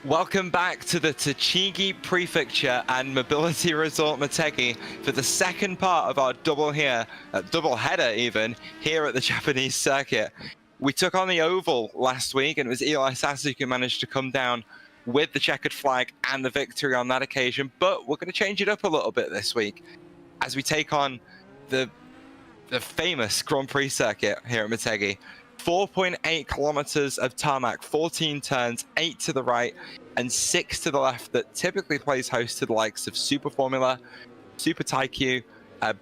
Welcome back to the Tochigi Prefecture and Mobility Resort Motegi for the second part of our double header even, here at the Japanese circuit. We took on the oval last week, and it was Eli Sasuke who managed to come down with the checkered flag and the victory on that occasion, but we're going to change it up a little bit this week as we take on the famous Grand Prix circuit here at Motegi. 4.8 kilometers of tarmac, 14 turns, 8 to the right and 6 to the left, that typically plays host to the likes of Super Formula, Super Taikyu,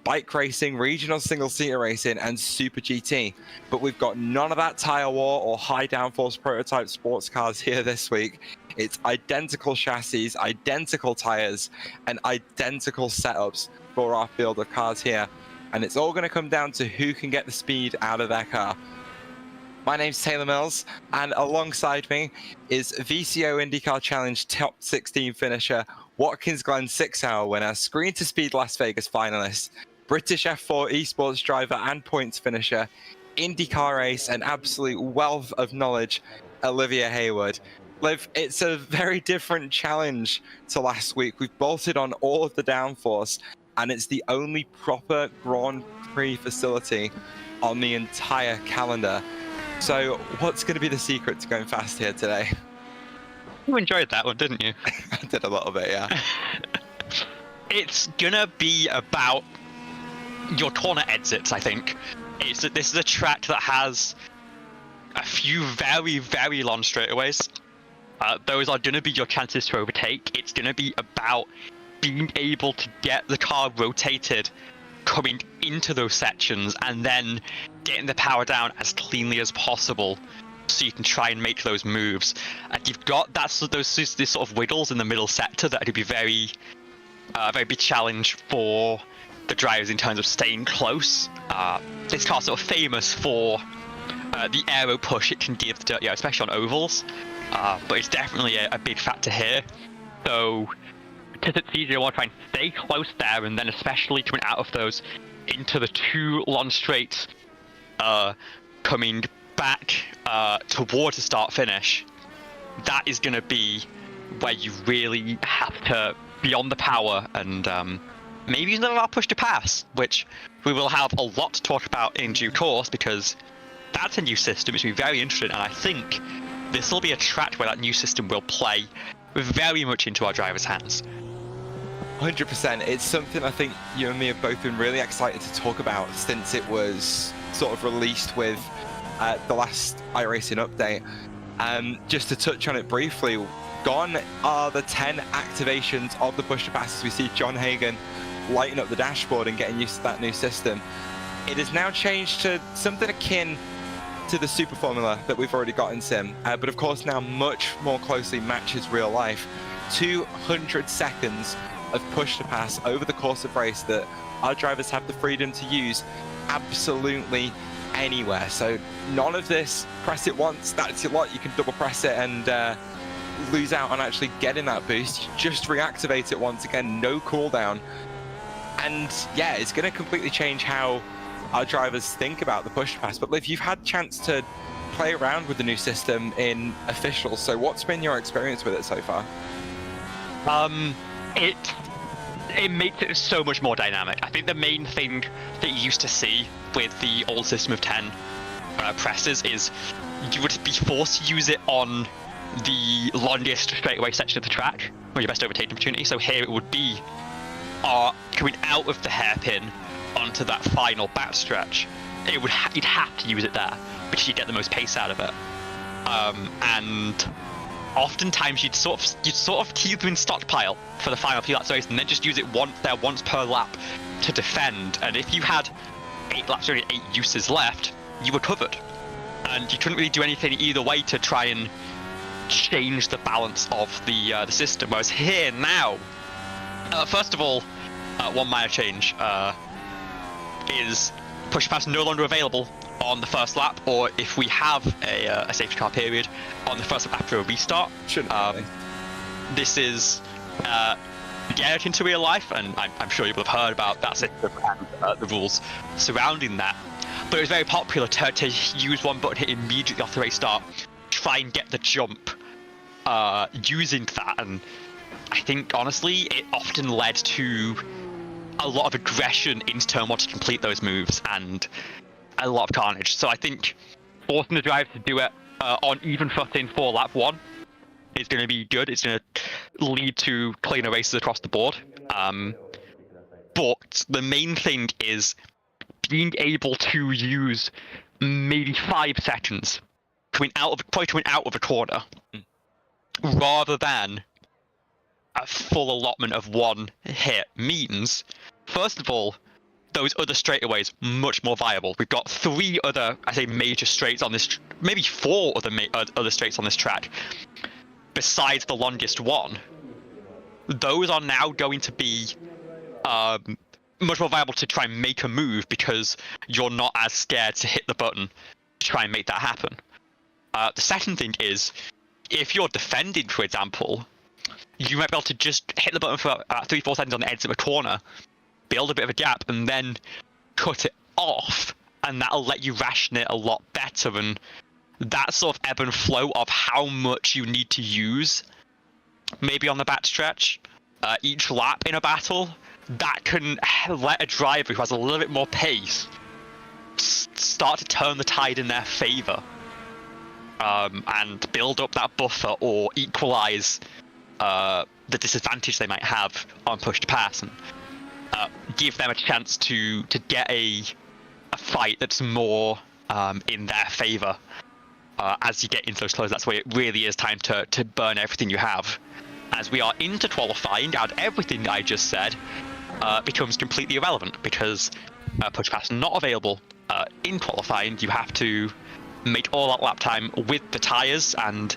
bike racing, regional single-seater racing, and Super GT. But we've got none of that tire war or high downforce prototype sports cars here this week. It's identical chassis, identical tires, and identical setups for our field of cars here. And it's all going to come down to who can get the speed out of their car. My name's Taylor Mills, and alongside me is VCO IndyCar Challenge Top 16 finisher, Watkins Glen 6-hour winner, Screen to Speed Las Vegas finalist, British F4 esports driver and points finisher, IndyCar ace, and absolute wealth of knowledge, Olivia Hayward. Liv, it's a very different challenge to last week. We've bolted on all of the downforce, and it's the only proper Grand Prix facility on the entire calendar. So what's going to be the secret to going fast here today? You enjoyed that one, didn't you? I did a little bit, yeah. It's going to be about your corner exits, I think. This is a track that has a few very, very long straightaways. Those are going to be your chances to overtake. It's going to be about being able to get the car rotated coming into those sections and then getting the power down as cleanly as possible so you can try and make those moves. And you've got these sort of wiggles in the middle sector that could be very big challenge for the drivers in terms of staying close. This car's sort of famous for the aero push it can give the dirt, especially on ovals, but it's definitely a big factor here. So because it's easier, I want to try and stay close there, and then especially coming out of those into the two long straights, coming back towards the start finish. That is going to be where you really have to be on the power and maybe use another push to pass, which we will have a lot to talk about in due course, because that's a new system which will be very interesting, and I think this will be a track where that new system will play very much into our drivers' hands. 100%. It's something I think you and me have both been really excited to talk about since it was sort of released with the last iRacing update. Just to touch on it briefly, gone are the 10 activations of the push to pass as we see John Hagan lighting up the dashboard and getting used to that new system. It has now changed to something akin to the Super Formula that we've already got in Sim, but of course now much more closely matches real life. 200 seconds of push to pass over the course of race that our drivers have the freedom to use absolutely anywhere. So none of this press it once, that's your lot, you can double press it and lose out on actually getting that boost. You just reactivate it once again, no cooldown. And yeah, it's going to completely change how our drivers think about the push to pass. But Liv, you've had a chance to play around with the new system in officials, so what's been your experience with it so far? It makes it so much more dynamic. I think the main thing that you used to see with the old system of 10 presses is you would be forced to use it on the longest straightaway section of the track, or your best overtaking opportunity. So here it would be coming out of the hairpin onto that final backstretch. You'd have to use it there because you get the most pace out of it. And oftentimes you'd sort of keep them in stockpile for the final few laps of the race and then just use it once per lap to defend. And if you had 8 laps, only 8 uses left, you were covered. And you couldn't really do anything either way to try and change the balance of the system. Whereas here now, first of all, one minor change is push pass no longer available on the first lap, or if we have a safety car period on the first lap after a restart. This is get into real life, and I'm sure you will have heard about that system and the rules surrounding that. But it was very popular to use one button hit immediately off the race start, try and get the jump using that, and I think honestly it often led to a lot of aggression into turn 1 to complete those moves and a lot of carnage. So I think forcing the drive to do it on even footing for lap 1 is going to be good. It's going to lead to cleaner races across the board. But the main thing is being able to use maybe 5 seconds coming out of a corner, rather than a full allotment of 1 hit means, first of all, those other straightaways much more viable. We've got 3 other, I say, major straights on this, maybe 4 other straights on this track, besides the longest one. Those are now going to be much more viable to try and make a move, because you're not as scared to hit the button to try and make that happen. The second thing is, if you're defending, for example, you might be able to just hit the button for 3-4 seconds on the edge of a corner, build a bit of a gap, and then cut it off, and that'll let you ration it a lot better. And that sort of ebb and flow of how much you need to use, maybe on the backstretch, each lap in a battle, that can let a driver who has a little bit more pace start to turn the tide in their favor, and build up that buffer or equalize the disadvantage they might have on push to pass, and give them a chance to get a fight that's more in their favor as you get into those closes. That's where it really is time to burn everything you have. As we are into qualifying, and everything I just said becomes completely irrelevant, because push pass not available in qualifying. You have to make all that lap time with the tires and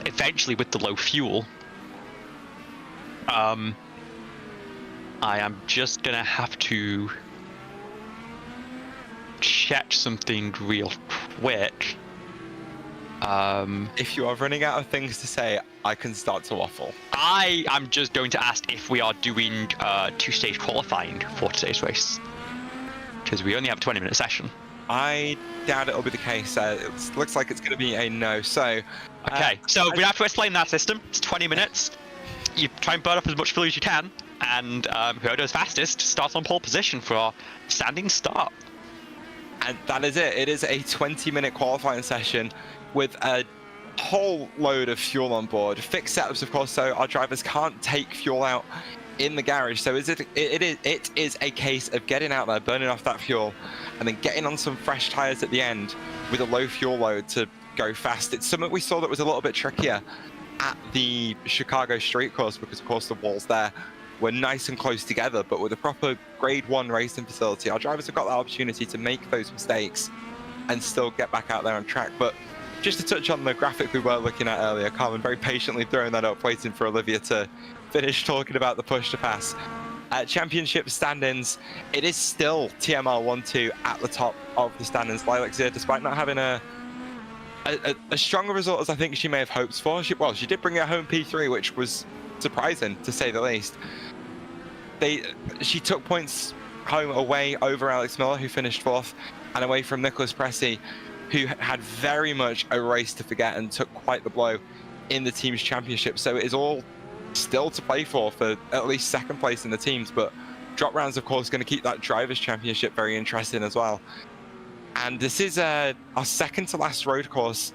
eventually with the low fuel. I am just gonna have to check something real quick. If you are running out of things to say, I can start to waffle. I am just going to ask if we are doing 2-stage qualifying for today's race, because we only have a 20-minute session. I doubt it'll be the case. It looks like it's going to be a no. So, okay. So we have to explain that system. It's 20 minutes. You try and burn up as much fuel as you can, and whoever goes fastest starts on pole position for our standing start. And that is it. It is a 20-minute qualifying session with a whole load of fuel on board. Fixed setups, of course, so our drivers can't take fuel out in the garage. So it is a case of getting out there, burning off that fuel, and then getting on some fresh tires at the end with a low fuel load to go fast. It's something we saw that was a little bit trickier at the Chicago street course, because of course the walls there were nice and close together, but with a proper grade 1 racing facility, our drivers have got the opportunity to make those mistakes and still get back out there on track. But just to touch on the graphic we were looking at earlier, Carmen very patiently throwing that up, waiting for Olivia to finish talking about the push to pass. Championship standings, it is still TMR 1-2 at the top of the standings. Lilac here, despite not having a stronger result as I think she may have hoped for. She did bring her home P3, which was surprising to say the least. She took points home away over Alex Miller, who finished 4th, and away from Nicholas Pressey, who had very much a race to forget and took quite the blow in the team's championship. So it is all still to play for at least 2nd place in the teams, but drop rounds, of course, going to keep that drivers' championship very interesting as well. And this is our 2nd to last road course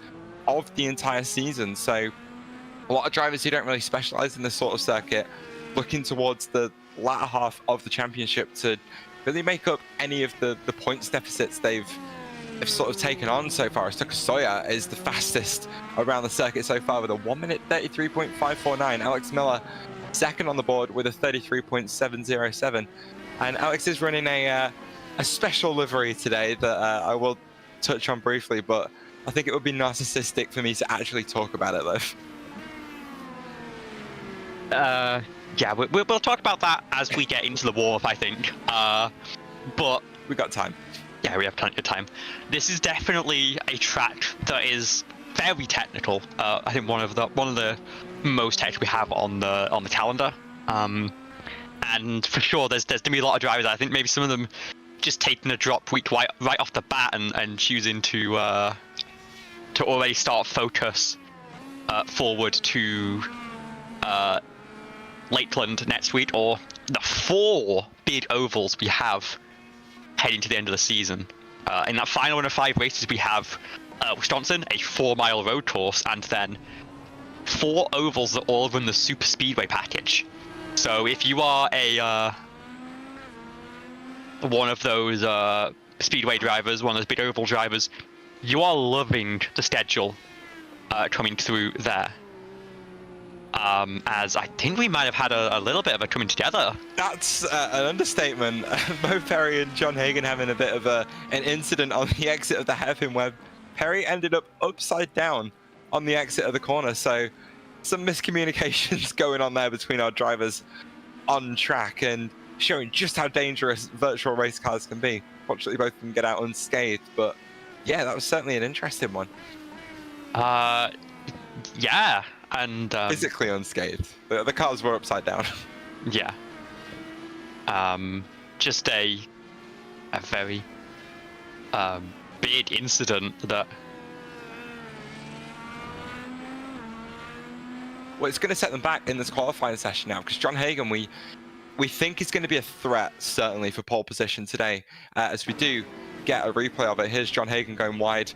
of the entire season. So a lot of drivers who don't really specialize in this sort of circuit looking towards the latter half of the championship to really make up any of the points deficits they've sort of taken on so far. Soya is the fastest around the circuit so far with a 1-minute 33.549. Alex Miller 2nd on the board with a 33.707. And Alex is running a special livery today that I will touch on briefly, but I think it would be narcissistic for me to actually talk about it, though. Yeah, we'll talk about that as we get into the warm-up, I think. But we got time. Yeah, we have plenty of time. This is definitely a track that is very technical. I think one of the most technical we have on the calendar. And for sure, there's gonna be a lot of drivers. I think maybe some of them just taking a drop week right off the bat and choosing to already start focus forward to Lakeland next week, or the 4 big ovals we have heading to the end of the season. In that final 1 of 5 races, we have Wisconsin, a 4-mile road course, and then 4 ovals that all run the Super Speedway package. So if you are a one of those Speedway drivers, one of those big oval drivers, you are loving the schedule coming through there. As I think we might have had a little bit of a coming together. That's an understatement. Mo Perry and John Hagen having a bit of an incident on the exit of the hairpin where Perry ended up upside down on the exit of the corner. So some miscommunications going on there between our drivers on track and showing just how dangerous virtual race cars can be. Fortunately, both can get out unscathed, but yeah, that was certainly an interesting one. Yeah, and physically unscathed. The cars were upside down. Yeah. Just a very big incident that. Well, it's going to set them back in this qualifying session now, because John Hagen, we think is going to be a threat, certainly, for pole position today, as we do get a replay of it. Here's John Hagen going wide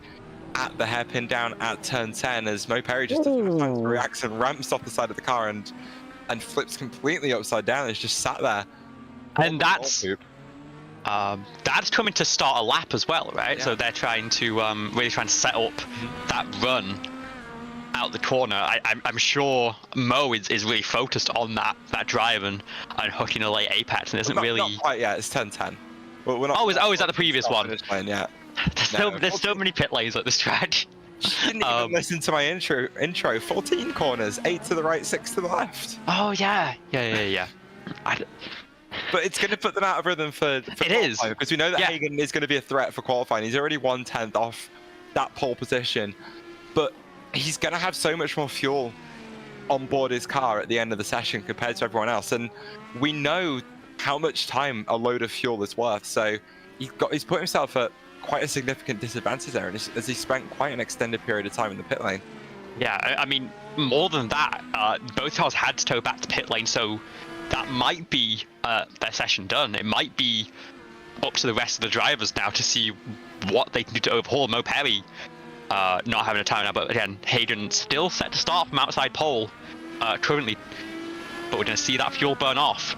at the hairpin down at turn 10, as Mo Perry just doesn't have time to react and ramps off the side of the car and flips completely upside down. It's just sat there. And that's coming to start a lap as well, right? Yeah. So they're trying to really trying to set up that run out the corner. I'm sure Mo is really focused on that drive and hooking a late apex, and isn't really. Not quite yet. It's turn 10. But we're not. Oh, is that the previous one? Yeah. There's so many pit lanes at this track. Didn't even listen to my intro. 14 corners, 8 to the right, 6 to the left. Oh yeah. But it's going to put them out of rhythm for it is, because we know that Hagen is going to be a threat for qualifying. He's already 1/10 off that pole position, but he's going to have so much more fuel on board his car at the end of the session compared to everyone else, and we know how much time a load of fuel is worth. So he's put himself at quite a significant disadvantage there, as he spent quite an extended period of time in the pit lane. Yeah, I mean, more than that, both cars had to tow back to pit lane, so that might be their session done. It might be up to the rest of the drivers now to see what they can do to overhaul. Mo Perry not having a time now, but again, Hagen still set to start from outside pole currently, but we're going to see that fuel burn off.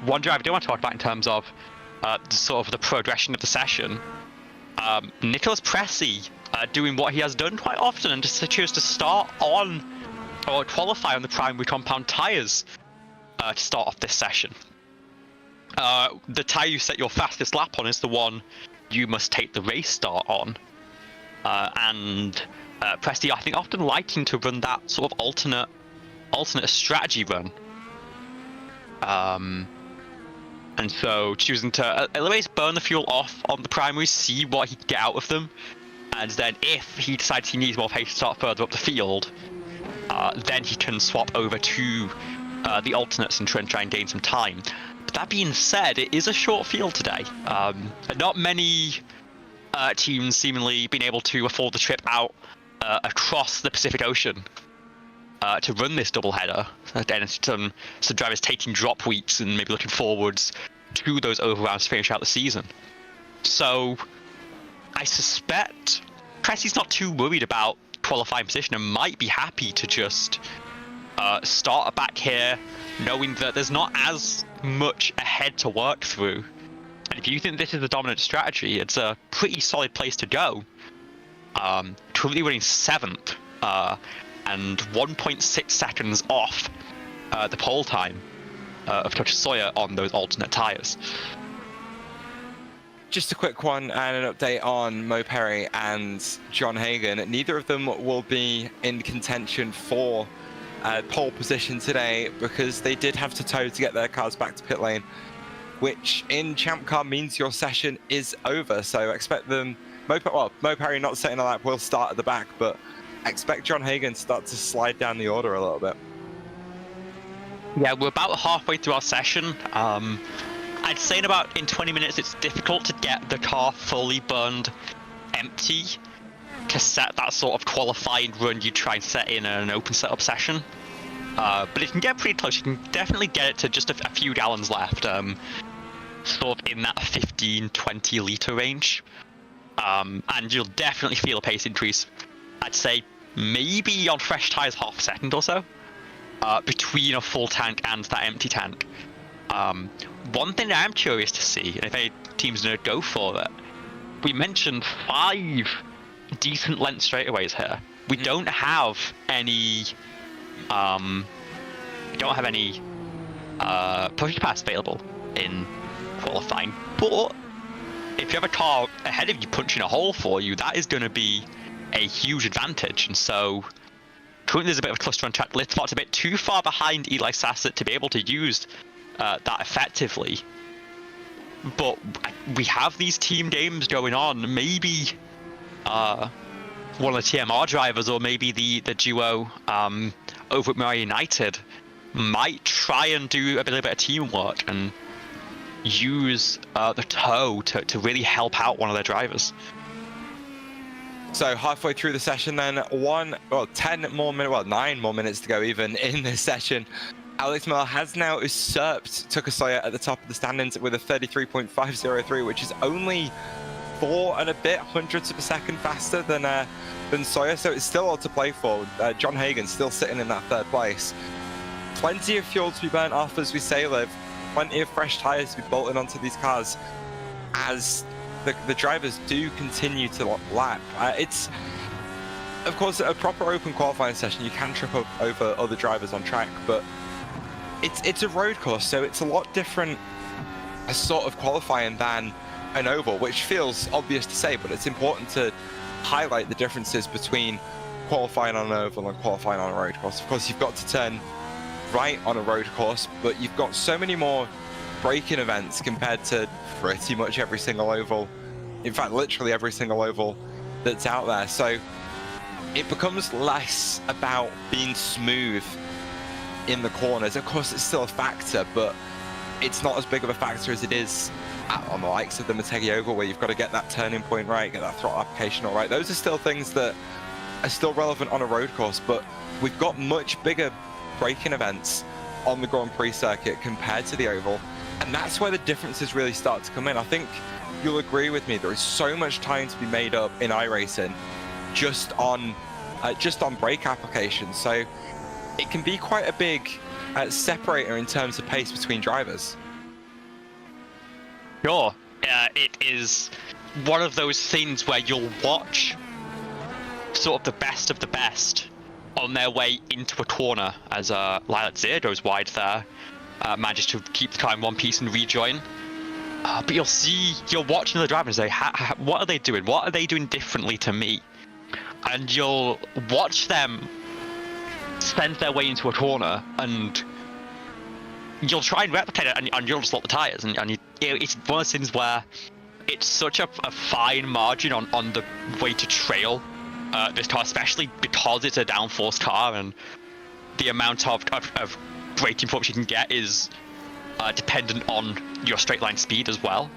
One driver I do want to talk about in terms of sort of the progression of the session. Nicholas Pressy doing what he has done quite often and just chose to start on or qualify on the primary compound tyres to start off this session. The tyre you set your fastest lap on is the one you must take the race start on. And Pressy, I think, often liking to run that sort of alternate strategy run. And so choosing to at least burn the fuel off on the primaries, see what he can get out of them, and then if he decides he needs more pace to start further up the field, then he can swap over to the alternates and try and gain some time. But that being said, it is a short field today. Not many teams seemingly been able to afford the trip out across the Pacific Ocean to run this doubleheader. Again, some drivers taking drop weeks and maybe looking forwards to those overrounds to finish out the season. So I suspect Pressy's not too worried about qualifying position and might be happy to just start back here, knowing that there's not as much ahead to work through. And if you think this is the dominant strategy, it's a pretty solid place to go. Currently running 7th. And 1.6 seconds off the pole time of Tochigi on those alternate tyres. Just a quick one and an update on Mo Perry and John Hagen. Neither of them will be in contention for pole position today because they did have to tow to get their cars back to pit lane, which in Champ Car means your session is over. So expect them, Mo Perry not setting a lap, will start at the back, but expect John Hagen to start to slide down the order a little bit. Yeah, we're about halfway through our session. I'd say in 20 minutes it's difficult to get the car fully burned empty to set that sort of qualifying run you try and set in an open setup session. But it can get pretty close. You can definitely get it to just a few gallons left, sort of in that 15-20 litre range. And you'll definitely feel a pace increase. I'd say maybe on fresh tyres half a second or so, between a full tank and that empty tank. One thing I'm curious to see, and if any team's going to go for it, we mentioned 5 decent length straightaways here. We don't have any push pass available in qualifying, but if you have a car ahead of you punching a hole for you, that is going to be a huge advantage. And so currently there's a bit of a cluster on track. Litspot's a bit too far behind Eli Sassett to be able to use that effectively, but we have these team games going on. Maybe one of the TMR drivers, or maybe the duo over at Murray United, might try and do a little bit of teamwork and use the tow to really help out one of their drivers. So halfway through the session then, 9 more minutes to go even in this session. Alex Miller has now usurped Tucker Sawyer at the top of the standings with a 33.503, which is only 4 and a bit hundredths of a second faster than Sawyer, so it's still all to play for. John Hagen still sitting in that 3rd place. Plenty of fuel to be burnt off, as we say, Liv. Plenty of fresh tyres to be bolted onto these cars as the drivers do continue to lap. It's, of course, a proper open qualifying session. You can trip up over other drivers on track, but it's a road course, so it's a lot different a sort of qualifying than an oval, which feels obvious to say, but it's important to highlight the differences between qualifying on an oval and qualifying on a road course. Of course, you've got to turn right on a road course, but you've got so many more braking events compared to pretty much every single oval. In fact, literally every single oval that's out there. So it becomes less about being smooth in the corners. Of course, it's still a factor, but it's not as big of a factor as it is on the likes of the Motegi Oval, where you've got to get that turning point right, get that throttle application all right. Those are still things that are still relevant on a road course, but we've got much bigger braking events on the Grand Prix circuit compared to the oval, and that's where the differences really start to come in. I think you'll agree with me, there is so much time to be made up in iRacing just on brake application, so it can be quite a big separator in terms of pace between drivers. Sure, it is one of those things where you'll watch sort of the best on their way into a corner as Lilac Zero goes wide there, manages to keep the car in one piece and rejoin. But you're watching the driver and say, what are they doing? What are they doing differently to me? And you'll watch them send their way into a corner, and you'll try and replicate it, and you'll just lock the tires. And it's one of those things where it's such a fine margin on the way to trail this car, especially because it's a downforce car, and the amount of braking force you can get is dependent on your straight line speed as well.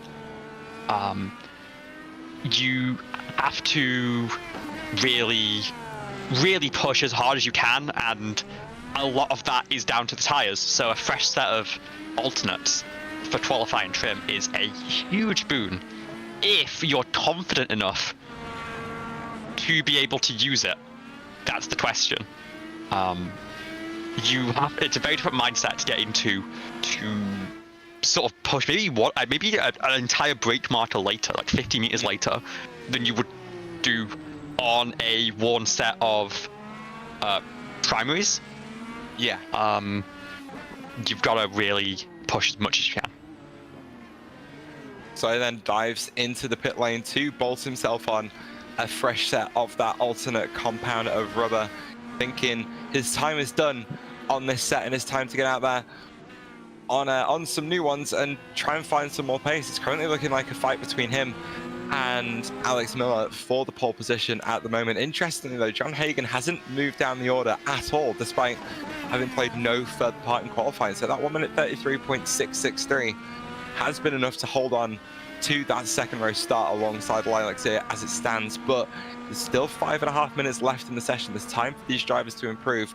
You have to really push as hard as you can, and a lot of that is down to the tires. So a fresh set of alternates for qualifying trim is a huge boon if you're confident enough to be able to use it. That's the question. It's a very different mindset to get into to sort of push maybe an entire brake marker later, like 50 meters later, than you would do on a worn set of primaries. Yeah. You've got to really push as much as you can. So he then dives into the pit lane to bolt himself on a fresh set of that alternate compound of rubber, thinking his time is done on this set and it's time to get out there on some new ones and try and find some more pace. It's currently looking like a fight between him and Alex Miller for the pole position at the moment. Interestingly though, John Hagen hasn't moved down the order at all, despite having played no further part in qualifying. So that 1 minute 33.663 has been enough to hold on to that second row start alongside Lilacs here as it stands, but there's still 5.5 minutes left in the session. There's time for these drivers to improve,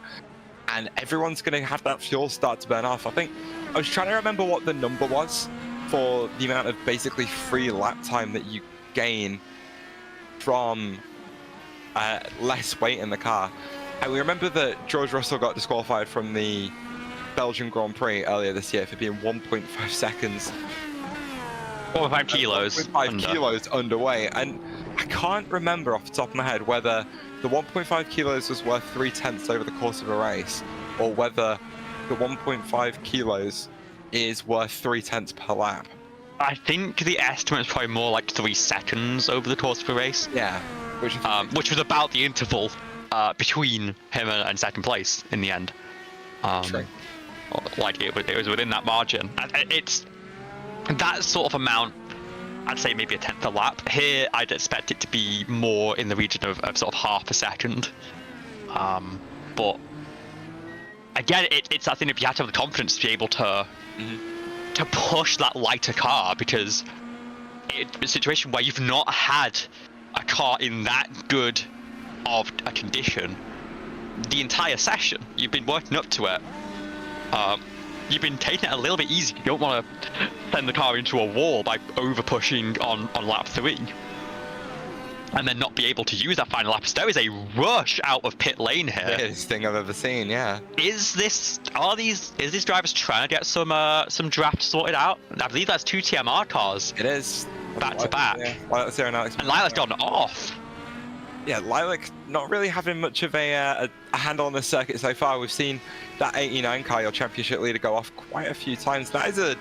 and everyone's going to have that fuel start to burn off. I think I was trying to remember what the number was for the amount of basically free lap time that you gain from less weight in the car. And we remember that George Russell got disqualified from the Belgian Grand Prix earlier this year for being 1.5 seconds. 4.5 kilos. 1.5 kilos underweight. And I can't remember off the top of my head whether the 1.5 kilos was worth 3/10 over the course of a race, or whether the 1.5 kilos is worth 3/10 per lap. I think the estimate is probably more like 3 seconds over the course of a race. Yeah. Which was about the interval between him and second place in the end. True. Like it was within that margin. It's that sort of amount. I'd say maybe a tenth a lap. Here, I'd expect it to be more in the region of sort of half a second. But again, it's that thing if you have to have the confidence to be able to to push that lighter car, because it's a situation where you've not had a car in that good of a condition the entire session. You've been working up to it. You've been taking it a little bit easy. You don't want to send the car into a wall by over pushing on lap 3 and then not be able to use that final lap. So there is a rush out of pit lane here. Weirdest thing I've ever seen, yeah. Is these drivers trying to get some drafts sorted out? I believe that's 2 TMR cars. It is. Back to back. Yeah. Lilac's here and Alex. And Lilac's gone off. Yeah, Lilac not really having much of a handle on the circuit so far. We've seen that 89 car, your championship leader, go off quite a few times. That is an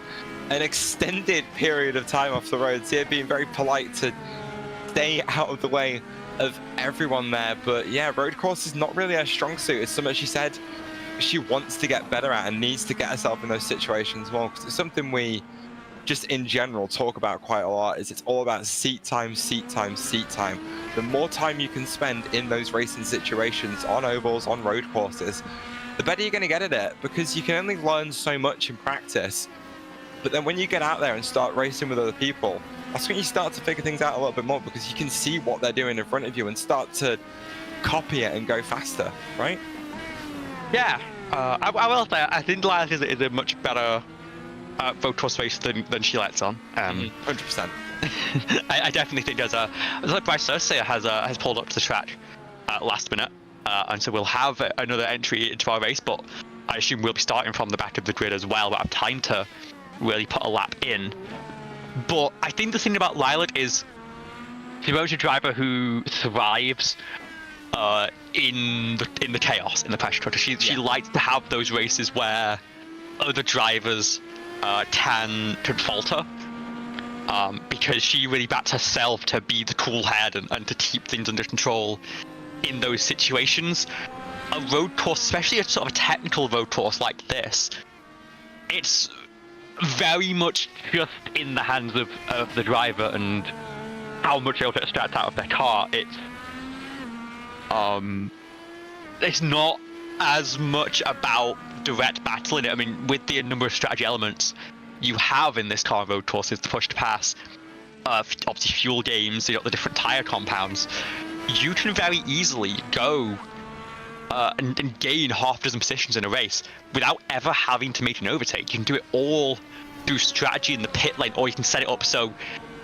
extended period of time off the roads here, being very polite to stay out of the way of everyone there. But yeah, road course is not really her strong suit. It's something she said she wants to get better at and needs to get herself in those situations more, because it's something we just in general talk about quite a lot. Is it's all about seat time, seat time, seat time. The more time you can spend in those racing situations, on ovals, on road courses, the better you're going to get at it, because you can only learn so much in practice. But then when you get out there and start racing with other people, that's when you start to figure things out a little bit more, because you can see what they're doing in front of you and start to copy it and go faster, right? Yeah. I will say, I think Lilac is a much better road course race than she lets on. 100%. I definitely think like Bryce Cersei has pulled up to the track last minute, and so we'll have another entry into our race, but I assume we'll be starting from the back of the grid as well. We'll have time to really put a lap in. But I think the thing about Lilac is she's a driver who thrives in the chaos, in the pressure cooker. She likes to have those races where other drivers can falter, because she really backs herself to be the cool head and to keep things under control in those situations. A road course, especially a sort of a technical road course like this, it's very much just in the hands of the driver and how much they'll get extract out of their car. It's not as much about direct battling it. I mean, with the number of strategy elements you have in this car road courses, the push to pass, obviously fuel games, the different tire compounds, you can very easily go and gain half a dozen positions in a race without ever having to make an overtake. You can do it all through strategy in the pit lane, or you can set it up so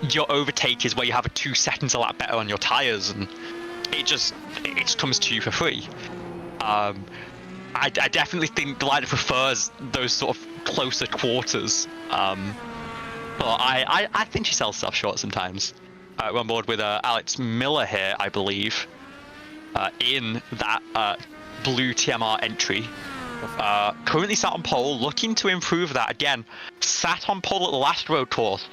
your overtake is where you have a 2 seconds a lap better on your tires, and it just comes to you for free. I definitely think the Lilac prefers those sort of closer quarters, but I think she sells stuff short sometimes. We're on board with Alex Miller here, I believe, in that blue TMR entry. Currently sat on pole, looking to improve that again. Sat on pole at the last road course.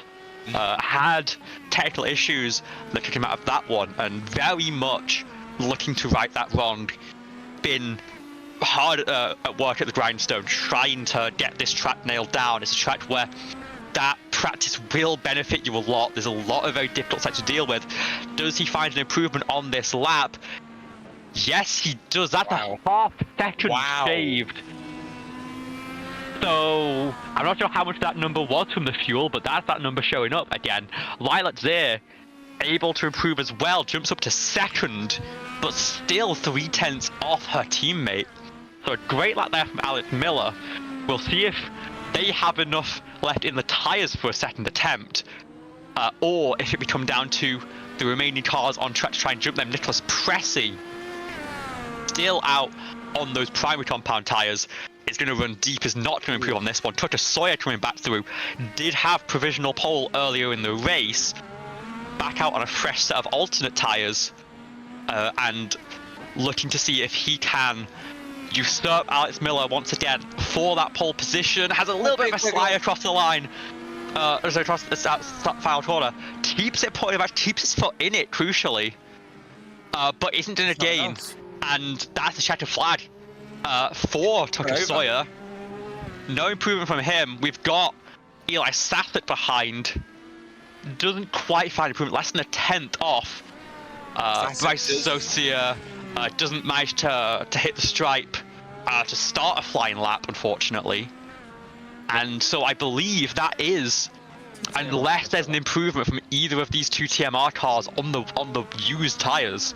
Had technical issues that took him out of that one, and very much looking to right that wrong. Been hard at work at the grindstone, trying to get this track nailed down. It's a track where that practice will benefit you a lot. There's a lot of very difficult sites to deal with. Does he find an improvement on this lap? Yes, he does. That's a half second saved. So, I'm not sure how much that number was from the fuel, but that's that number showing up again. Lilac there, able to improve as well, jumps up to second, but still 3/10 off her teammate. So a great lap there from Alex Miller. We'll see if they have enough left in the tyres for a second attempt, or if it become down to the remaining cars on track to try and jump them. Nicholas Pressy, still out on those primary compound tyres, is going to run deep, is not going to improve on this one. Tucker Sawyer coming back through, did have provisional pole earlier in the race, back out on a fresh set of alternate tyres, and looking to see if he can usurp Alex Miller once again for that pole position. Has a little bit of a slide across the line, across the final corner, keeps it pointed back, keeps his foot in it crucially, but isn't going to gain, and that's a checkered flag for Tucker Sawyer. No improvement from him. We've got Eli Saffett behind. Doesn't quite find improvement, less than a 10th off. Bryce Socia doesn't manage to hit the stripe to start a flying lap, unfortunately. And so I believe that is, unless there's an improvement from either of these two TMR cars on the used tyres.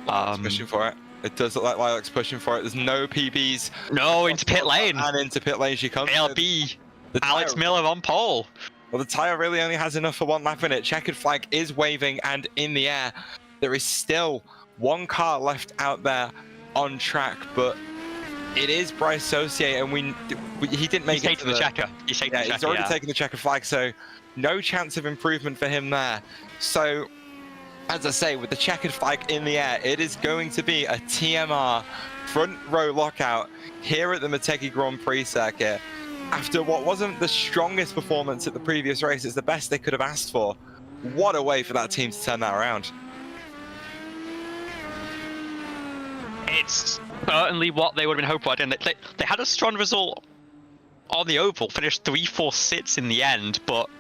Pushing for it. It does look like Lilac's pushing for it. There's no PBs. No, into pit lane. And into pit lane she comes. It'll be Alex Miller on pole. Well, the tyre really only has enough for one lap in it. Checkered flag is waving and in the air. There is still one car left out there on track, but it is Bryce Saucier, and he didn't make it to the checker. He's already taken the checker flag, so no chance of improvement for him there. So, as I say, with the checkered flag in the air, it is going to be a TMR front row lockout here at the Motegi Grand Prix circuit. After what wasn't the strongest performance at the previous race, it's the best they could have asked for. What a way for that team to turn that around. It's certainly what they would have been hoping for. And they had a strong result on the oval, finished 3-4-6 in the end, but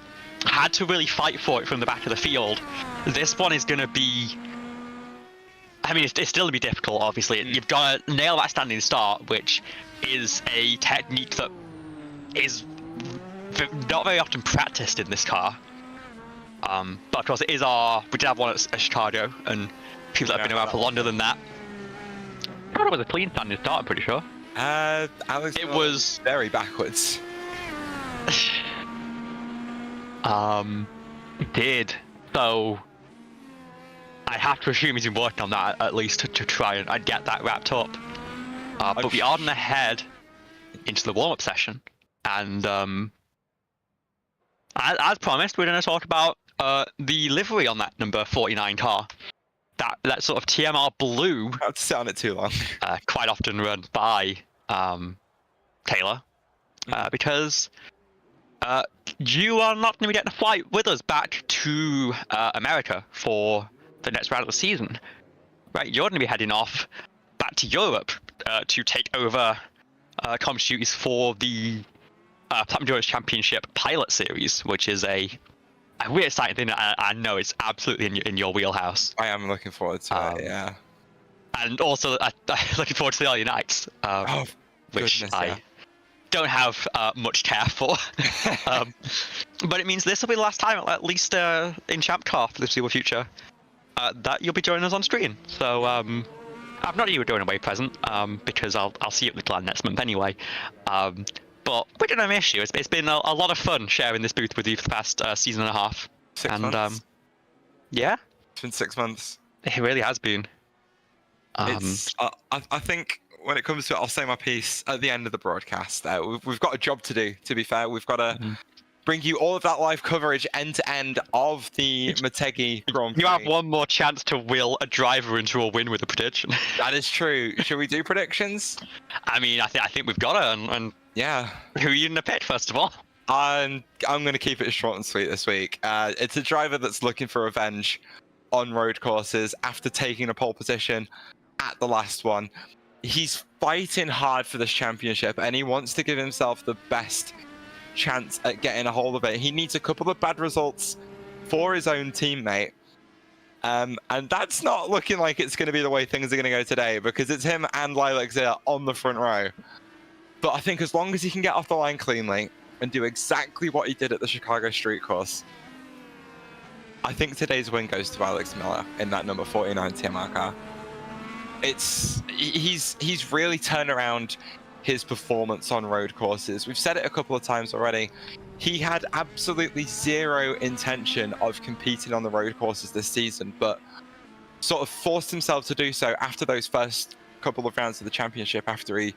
had to really fight for it from the back of the field. This one is going to be... I mean, it's still going to be difficult, obviously. You've got to nail that standing start, which is a technique that is not very often practiced in this car. But of course, we did have one at Chicago, and people that have been around for longer than that. I thought it was a clean standing start, I'm pretty sure. Alex, it was very backwards. It did. So I have to assume he's been working on that at least to try and get that wrapped up. But we are on ahead into the warm-up session, and as promised, we're going to talk about the livery on that number 49 car. That sort of TMR blue. I have to sit on it too long. Quite often run by Taylor, because you are not going to be getting a flight with us back to America for the next round of the season. Right, you're going to be heading off back to Europe to take over comm duties for the Platinum Endurance Championship Pilot Series, which is a really exciting thing. I know it's absolutely in your wheelhouse. I am looking forward to it, yeah. And also, looking forward to the early nights, which goodness, I don't have much care for. But it means this will be the last time, at least in Champ Car for the foreseeable future, that you'll be joining us on stream. So I'm not even doing a away present, because I'll see you at the Glen next month anyway. But we don't miss you. It's been a lot of fun sharing this booth with you for the past season and a half. 6 months. Yeah, it's been 6 months. It really has been. I think when it comes to it, I'll say my piece at the end of the broadcast. We've got a job to do, to be fair. We've got to bring you all of that live coverage end to end of the Motegi Grand Prix. You have one more chance to will a driver into a win with a prediction. That is true. Should we do predictions? I mean, I think we've got to. And yeah. Who are you going to pick, first of all? I'm going to keep it short and sweet this week. It's a driver that's looking for revenge on road courses after taking a pole position at the last one. He's fighting hard for this championship, and he wants to give himself the best chance at getting a hold of it. He needs a couple of bad results for his own teammate. And that's not looking like it's going to be the way things are going to go today, because it's him and Lilac Zia on the front row. But I think as long as he can get off the line cleanly and do exactly what he did at the Chicago Street Course, I think today's win goes to Alex Miller in that number 49 TMR car. He's really turned around his performance on road courses. We've said it a couple of times already. He had absolutely zero intention of competing on the road courses this season, but sort of forced himself to do so after those first couple of rounds of the championship, after he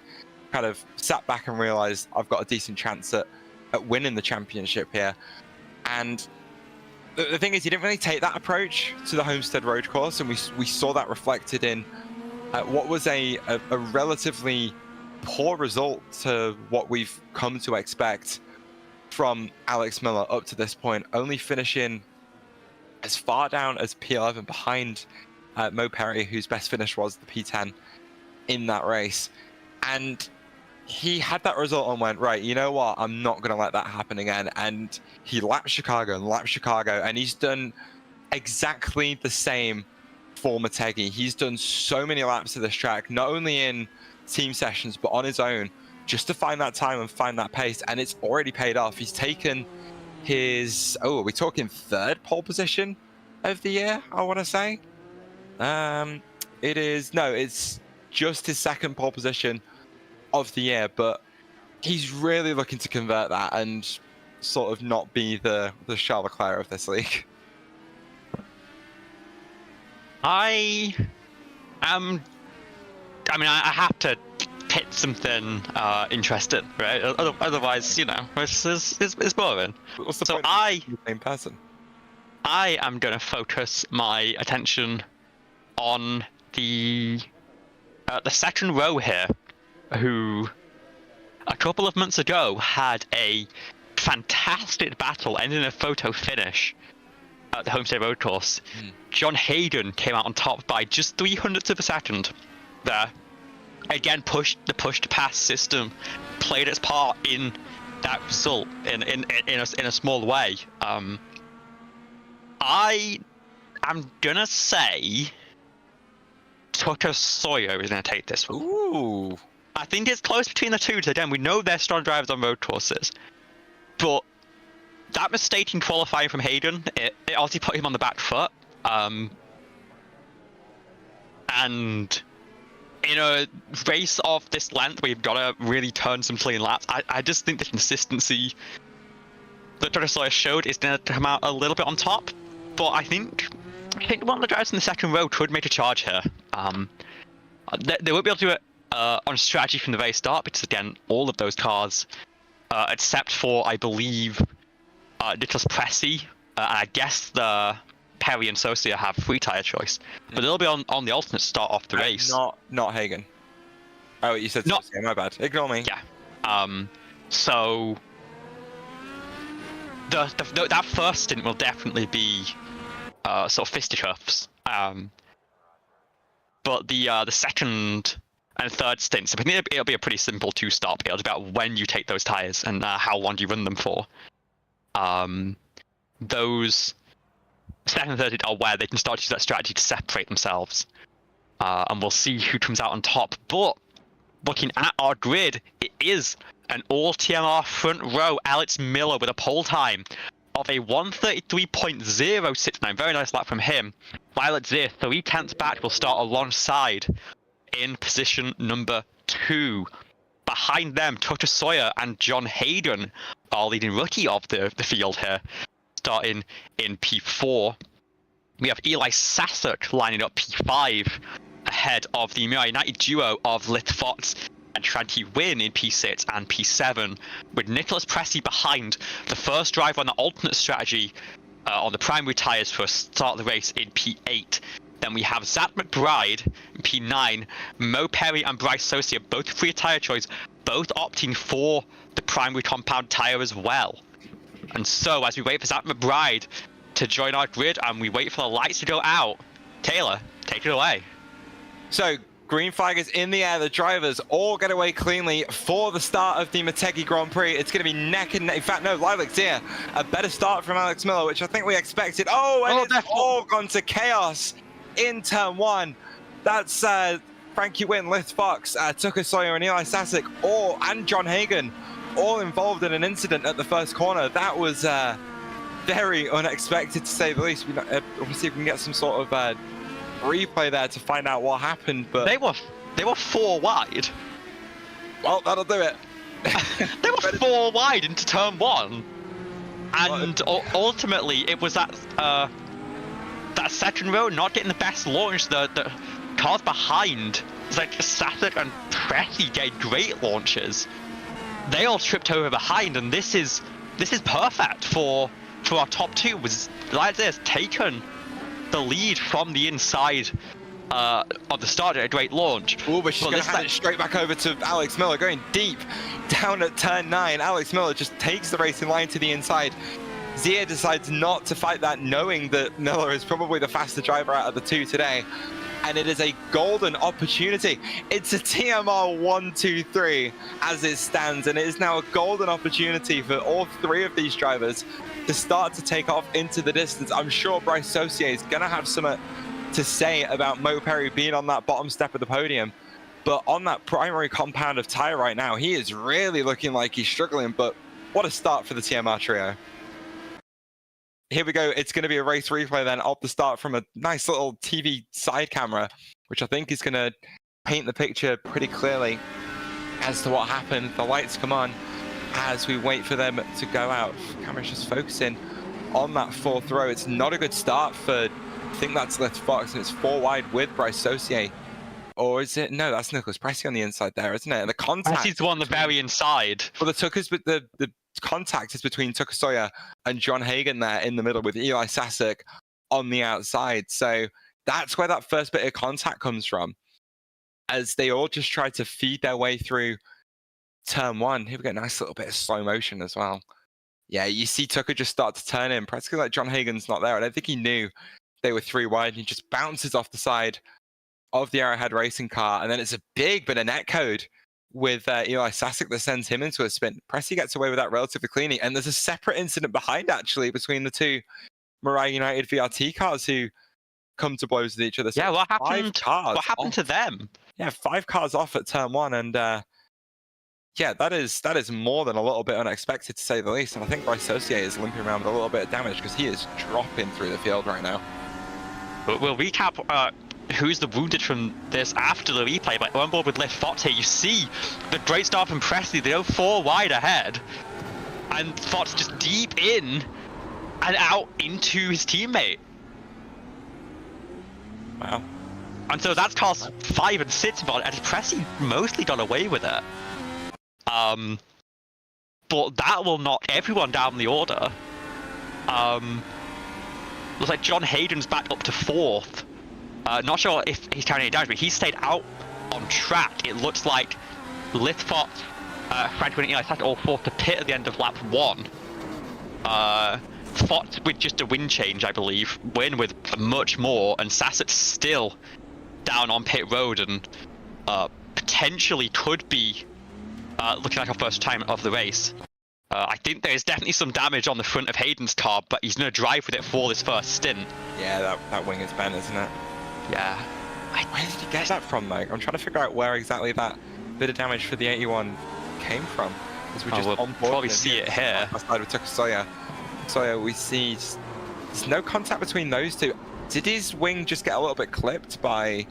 kind of sat back and realized I've got a decent chance at winning the championship here. And the thing is, he didn't really take that approach to the Homestead road course, and we saw that reflected in what was a relatively poor result to what we've come to expect from Alex Miller up to this point, only finishing as far down as P11 behind Mo Perry, whose best finish was the P10 in that race. And he had that result and went, right, you know what, I'm not going to let that happen again. And he lapped Chicago, and he's done exactly the same for Motegi. He's done so many laps of this track, not only in team sessions, but on his own, just to find that time and find that pace, and it's already paid off. He's taken his, are we talking third pole position of the year, I want to say? It's just his second pole position of the year, but he's really looking to convert that and sort of not be the Charles Leclerc of this league. I have to hit something interesting, right? Otherwise, you know, it's boring. What's the so point of the same person? I am going to focus my attention on the second row here, who a couple of months ago had a fantastic battle, ending in a photo finish at the Homestead Road Course. John Hayden came out on top by just 300ths of a second there. Again, the push to pass system played its part in that result in a small way. I am gonna say Tucker Sawyer is gonna take this one. Ooh. I think it's close between the two. Again, we know they're strong drivers on road courses, but that mistake in qualifying from Hayden, it obviously put him on the back foot. And in a race of this length, we've got to really turn some clean laps. I just think the consistency that Tucker Sawyer showed is going to come out a little bit on top. But I think one of the drivers in the second row could make a charge here. They won't be able to do it on strategy from the very start, because again, all of those cars, except for I believe Nicholas Pressy, and I guess the Perry and Sosia have free tire choice, but they'll be on the alternate start off the race. Not Hagen. Oh, you said Sosia, my bad. Ignore me. Yeah. So that first stint will definitely be sort of fisticuffs. But the second and third stints, I think it'll be a pretty simple two-stop. It'll be about when you take those tires and how long you run them for. Those second and third are where they can start to use that strategy to separate themselves. And we'll see who comes out on top. But looking at our grid, it is an all-TMR front row Alex Miller with a pole time of a 1:33.069. Very nice lap from him. Violet Zir, 3/10 back, will start alongside in position number 2. Behind them, Tucker Sawyer and John Hayden are leading rookie of the field here, starting in P4. We have Eli Sassock lining up P5 ahead of the Mirai United duo of Lit Fox and Tranky Win in P6 and P7, with Nicholas Pressy behind, the first driver on the alternate strategy on the primary tyres for a start of the race in P8. Then we have Zach McBride in P9, Mo Perry and Bryce Sosia, both free tyre choice, both opting for the primary compound tyre as well. And so, as we wait for Zach McBride to join our grid and we wait for the lights to go out, Taylor, take it away. So, green flag is in the air. The drivers all get away cleanly for the start of the Motegi Grand Prix. It's going to be neck and neck. In fact, no, Lilac Deer, a better start from Alex Miller, which I think we expected. Oh, and it's all gone to chaos in turn 1. That's Frankie Wynn, Lith Fox, Tucker Sawyer and Eli Sasek, and John Hagen, all involved in an incident at the first corner. That was very unexpected, to say the least. We'll see if we can get some sort of replay there to find out what happened. But they were 4 wide. Well, that'll do it. They were 4 wide into turn 1, and ultimately it was that second row not getting the best launch. The cars behind, it's like Sasek and Preci get great launches. They all tripped over behind, and this is perfect for our top 2. Was like this, taken the lead from the inside of the start at a great launch. Oh, but she's going to hand it straight back over to Alex Miller, going deep down at turn 9. Alex Miller just takes the racing line to the inside. Zia decides not to fight that, knowing that Miller is probably the faster driver out of the 2 today. And it is a golden opportunity. It's a TMR 1-2-3 as it stands, and it is now a golden opportunity for all 3 of these drivers to start to take off into the distance. I'm sure Bryce Saucier is going to have something to say about Mo Perry being on that bottom step of the podium, but on that primary compound of tyre right now, he is really looking like he's struggling. But what a start for the TMR trio. Here we go. It's going to be a race replay then of the start from a nice little TV side camera, which I think is going to paint the picture pretty clearly as to what happened. The lights come on as we wait for them to go out. Camera's just focusing on that 4th row. It's not a good start for, I think that's Lith Fox, and it's 4 wide with Bryce Saucier. Or is it? No, that's Nicholas Preci on the inside there, isn't it? And the contact. Preci's the one on the very inside. Well, the contact is between Tucker Sawyer and John Hagen there in the middle, with Eli Sasek on the outside. So that's where that first bit of contact comes from, as they all just try to feed their way through turn 1. Here we go, nice little bit of slow motion as well. Yeah, you see Tucker just start to turn in. Practically like John Hagen's not there. I don't think he knew they were 3 wide. He just bounces off the side of the Arrowhead racing car, and then it's a big bit of netcode with Eli Sasek that sends him into a spin. Preci gets away with that relatively cleanly, and there's a separate incident behind, actually, between the 2 Mariah United VRT cars who come to blows with each other. So yeah, what happened? What happened to them? Yeah, 5 cars off at turn 1, and yeah, that is more than a little bit unexpected, to say the least. And I think Bryce Saucier is limping around with a little bit of damage because he is dropping through the field right now. We'll recap who's the wounded from this after the replay, but on board with Lith Fox here, you see the great start from Preci. They go 4 wide ahead, and Fox just deep in and out into his teammate. Wow. And so that's cars 5 and 6 involved, and Preci mostly got away with it. But that will knock everyone down the order. Looks like John Hayden's back up to 4th. Not sure if he's carrying any damage, but he stayed out on track. It looks like Lith Fox, Frank and Eli Sasek all forced to pit at the end of lap 1. Fox with just a wind change, I believe. Win with much more, and Sasek still down on pit road, and potentially could be looking like our first time of the race. I think there's definitely some damage on the front of Hayden's car, but he's going to drive with it for this first stint. Yeah, that wing is bent, isn't it? Yeah. Where did you get that from, though? I'm trying to figure out where exactly that bit of damage for the 81 came from. Because we just we'll on board probably see it here. Side with Tucker Sawyer. Sawyer, we see there's no contact between those 2. Did his wing just get a little bit clipped by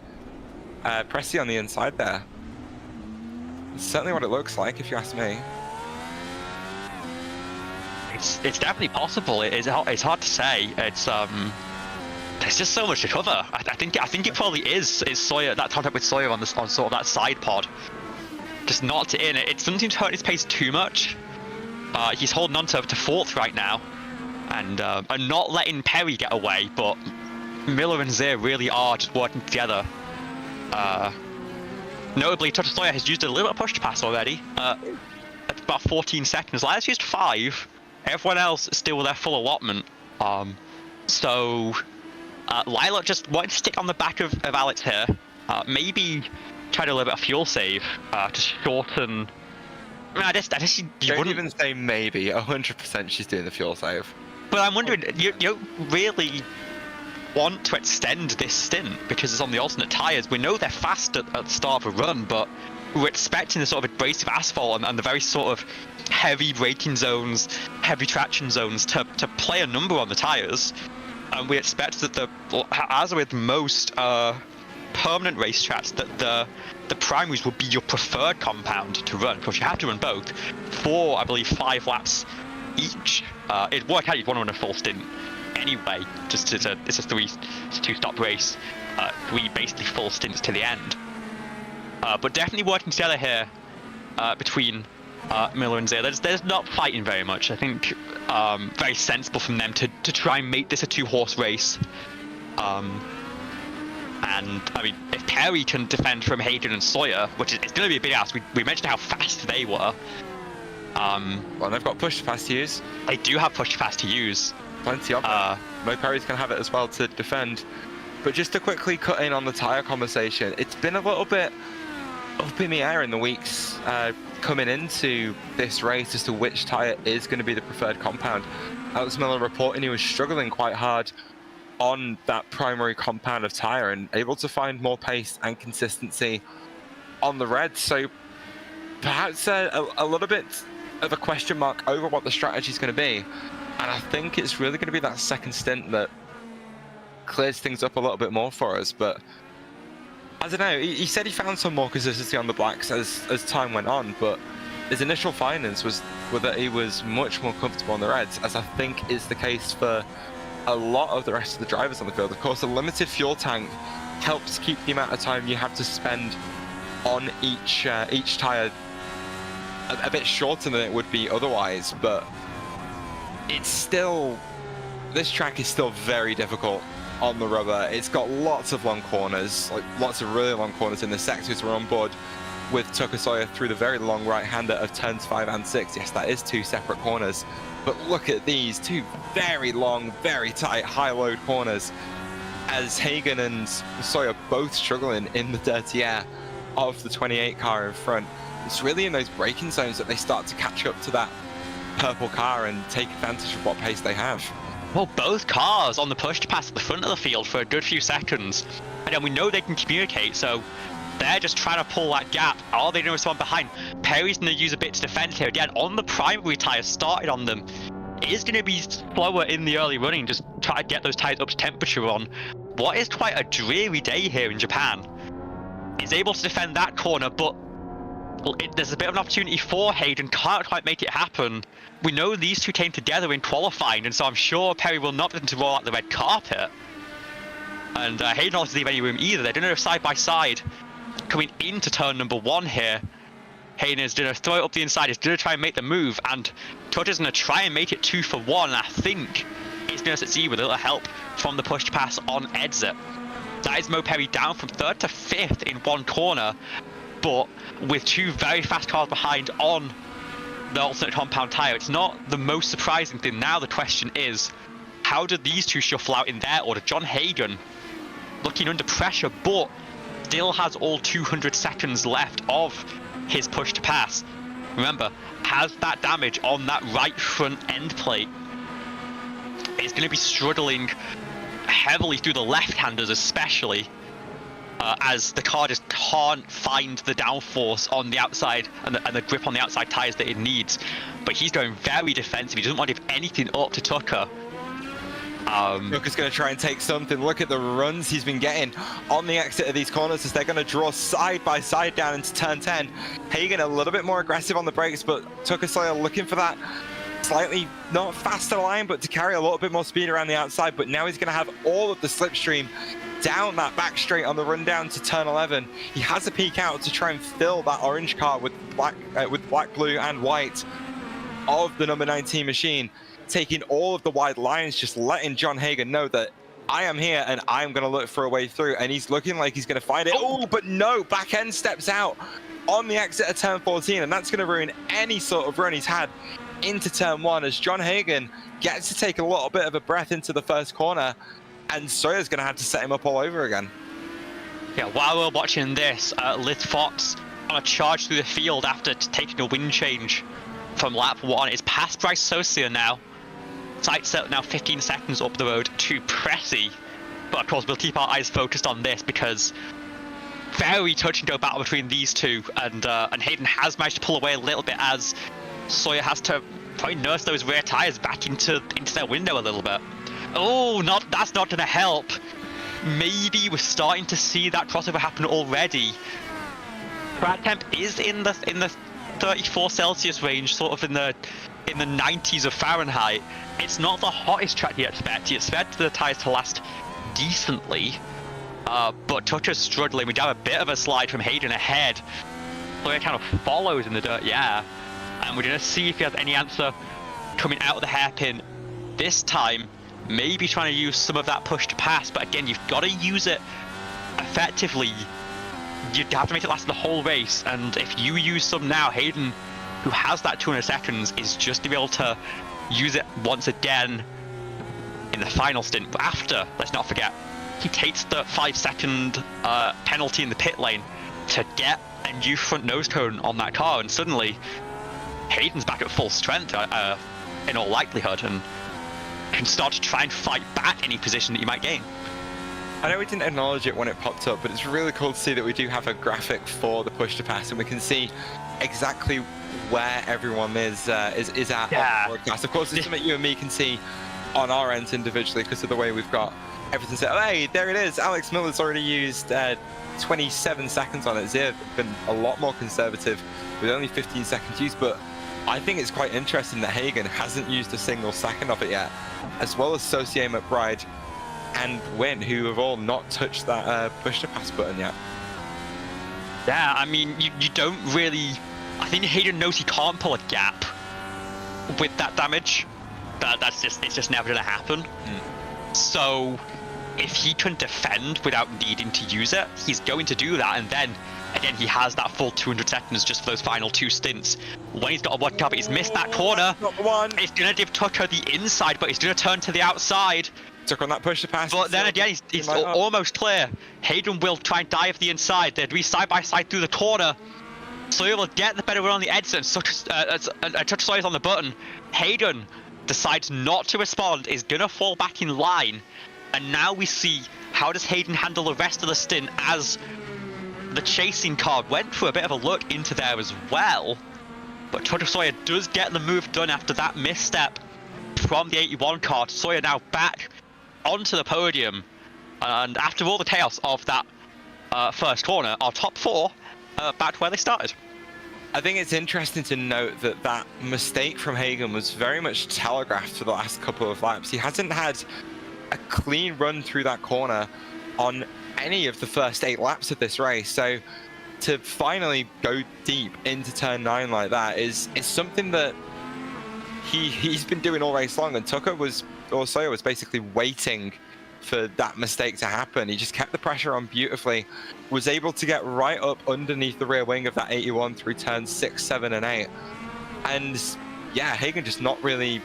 Preci on the inside there? It's certainly what it looks like, if you ask me. It's definitely possible. It's hard to say. There's just so much to cover. I think it probably is Sawyer, that contact with Sawyer on sort of that side pod. Just knocked it in. It doesn't seem to hurt his pace too much. He's holding on to 4th right now, and not letting Perry get away. But Miller and Zia really are just working together. Notably, Tucker Sawyer has used a little bit of push to pass already. At about 14 seconds. Lila's used 5. Everyone else is still with their full allotment. So Lila just wanted to stick on the back of Alex here. Maybe try to do a little bit of fuel save to shorten. I mean, I guess you don't wouldn't even say maybe. 100% she's doing the fuel save. But I'm wondering, you don't really want to extend this stint because it's on the alternate tyres. We know they're fast at the start of a run, but we're expecting the sort of abrasive asphalt and the very sort of heavy braking zones, heavy traction zones to play a number on the tyres. And we expect that as with most permanent racetracks, that the primaries will be your preferred compound to run, because you have to run both for, I believe, 5 laps each. It'd work out you'd want to run a full stint anyway. Just it's a 2-stop race, 3 basically full stints to the end. But definitely working together here between Miller and Zia. There's not fighting very much. I think very sensible from them to try and make this a 2-horse race. And I mean, if Perry can defend from Hayden and Sawyer, which is going to be a big ask. We mentioned how fast they were. Well, they've got push to pass to use. They do have push to pass to use. Plenty of them. Mo Perry's going to have it as well to defend. But just to quickly cut in on the tyre conversation, it's been a little bit up in the air in the weeks coming into this race as to which tyre is going to be the preferred compound. Alex Miller reporting he was struggling quite hard on that primary compound of tyre and able to find more pace and consistency on the red. So perhaps a little bit of a question mark over what the strategy is going to be. And I think it's really going to be that second stint that clears things up a little bit more for us. But I don't know, he said he found some more consistency on the blacks as time went on, but his initial findings were that he was much more comfortable on the reds, as I think is the case for a lot of the rest of the drivers on the field. Of course, a limited fuel tank helps keep the amount of time you have to spend on each tyre a bit shorter than it would be otherwise, but it's still, this track is still very difficult on the rubber. It's got lots of long corners, like lots of really long corners in the sectors. We're on board with Tucker Sawyer through the very long right-hander of turns 5 and 6. Yes, that is 2 separate corners, but look at these 2 very long, very tight, high-load corners as Hagen and Sawyer both struggling in the dirty air of the 28 car in front. It's really in those braking zones that they start to catch up to that purple car and take advantage of what pace they have. Well, both cars on the push to pass at the front of the field for a good few seconds. And then we know they can communicate, so they're just trying to pull that gap. Are they going to respond behind? Perry's going to use a bit to defend here. Again, on the primary tyre started on them. It is going to be slower in the early running, just try to get those tyres up to temperature on what is quite a dreary day here in Japan. Is able to defend that corner, but there's a bit of an opportunity for Hayden, can't quite make it happen. We know these two came together in qualifying, and so I'm sure Perry will not be able to roll out the red carpet. And Hayden doesn't leave any room either. They're doing it side by side, coming into turn number 1 here. Hayden is going to throw it up the inside, he's going to try and make the move, and Toto's going to try and make it 2 for 1, and I think it's going to succeed with a little help from the push pass on exit. That is Mo Perry down from 3rd to 5th in one corner, but with 2 very fast cars behind on the alternate compound tyre. It's not the most surprising thing. Now the question is, how did these 2 shuffle out in their order? John Hagen looking under pressure, but still has all 200 seconds left of his push to pass. Remember, has that damage on that right front end plate. Is going to be struggling heavily through the left-handers especially, as the car just can't find the downforce on the outside and the grip on the outside tyres that it needs. But he's going very defensive. He doesn't want to give anything up to Tucker. Tucker's going to try and take something. Look at the runs he's been getting on the exit of these corners as they're going to draw side by side down into turn 10. Hagen a little bit more aggressive on the brakes, but Tucker Sawyer looking for that slightly not faster line, but to carry a little bit more speed around the outside. But now he's going to have all of the slipstream down that back straight on the run down to turn 11. He has a peek out to try and fill that orange car with black, blue, and white of the number 19 machine, taking all of the wide lines, just letting John Hagen know that I am here and I'm going to look for a way through. And he's looking like he's going to find it. Oh, but no, back end steps out on the exit of turn 14, and that's going to ruin any sort of run he's had into turn 1 as John Hagen gets to take a little bit of a breath into the first corner, and Sawyer's going to have to set him up all over again. Yeah, while we're watching this, Liz Fox on a charge through the field after taking a wind change from lap 1 is past Bryce Socia now. Tight set now 15 seconds up the road to Pressy. But of course, we'll keep our eyes focused on this because very touch and go battle between these two, and Hayden has managed to pull away a little bit as Sawyer has to probably nurse those rear tires back into their window a little bit. Oh, that's not going to help. Maybe we're starting to see that crossover happen already. Track temp is in the 34 Celsius range, sort of in the 90s of Fahrenheit. It's not the hottest track you expect. You expect the tires to last decently, but Tucker's struggling. We do have a bit of a slide from Hayden ahead. Sawyer kind of follows in the dirt, yeah. And we're going to see if he has any answer coming out of the hairpin this time. Maybe trying to use some of that push to pass, but again, you've got to use it effectively. You have to make it last the whole race, and if you use some now, Hayden, who has that 200 seconds, is just to be able to use it once again in the final stint. But after, let's not forget, he takes the 5-second penalty in the pit lane to get a new front nose cone on that car, and suddenly Hayden's back at full strength in all likelihood, and can start to try and fight back any position that you might gain. I know we didn't acknowledge it when it popped up, but it's really cool to see that we do have a graphic for the push to pass, and we can see exactly where everyone is at on the broadcast. Of course, it's something you and me can see on our ends individually because of the way we've got everything set. Oh, hey, there it is. Alex Miller's already used 27 seconds on it. Ziv been a lot more conservative with only 15 seconds used, but I think it's quite interesting that Hagen hasn't used a single second of it yet, as well as Saucier, McBride, and Wynn, who have all not touched that push-to-pass button yet. Yeah, I mean, you don't really... I think Hayden knows he can't pull a gap with that damage. It's just never going to happen. So, if he can defend without needing to use it, he's going to do that, and then again, he has that full 200 seconds just for those final 2 stints. When he's got a one cover, he's missed that corner. Not the one. It's going to give Tucker the inside, but he's going to turn to the outside. Took on that push to pass. But then again, he's almost clear. Hayden will try and dive the inside. They'd be side by side through the corner. Sawyer will get the better run on the exit, and Tucker Sawyer's on the button. Hayden decides not to respond, is going to fall back in line. And now we see how does Hayden handle the rest of the stint as the chasing car went for a bit of a look into there as well. But Tucker Sawyer does get the move done after that misstep from the 81 car. Sawyer now back onto the podium. And after all the chaos of that first corner, our top 4 back to where they started. I think it's interesting to note that that mistake from Hagen was very much telegraphed for the last couple of laps. He hasn't had a clean run through that corner on any of the first 8 laps of this race. So to finally go deep into turn 9 like that is something that he's been doing all race long, and Sawyer was basically waiting for that mistake to happen. He just kept the pressure on beautifully, was able to get right up underneath the rear wing of that 81 through turns 6, 7, and 8. And yeah, Hagen just not really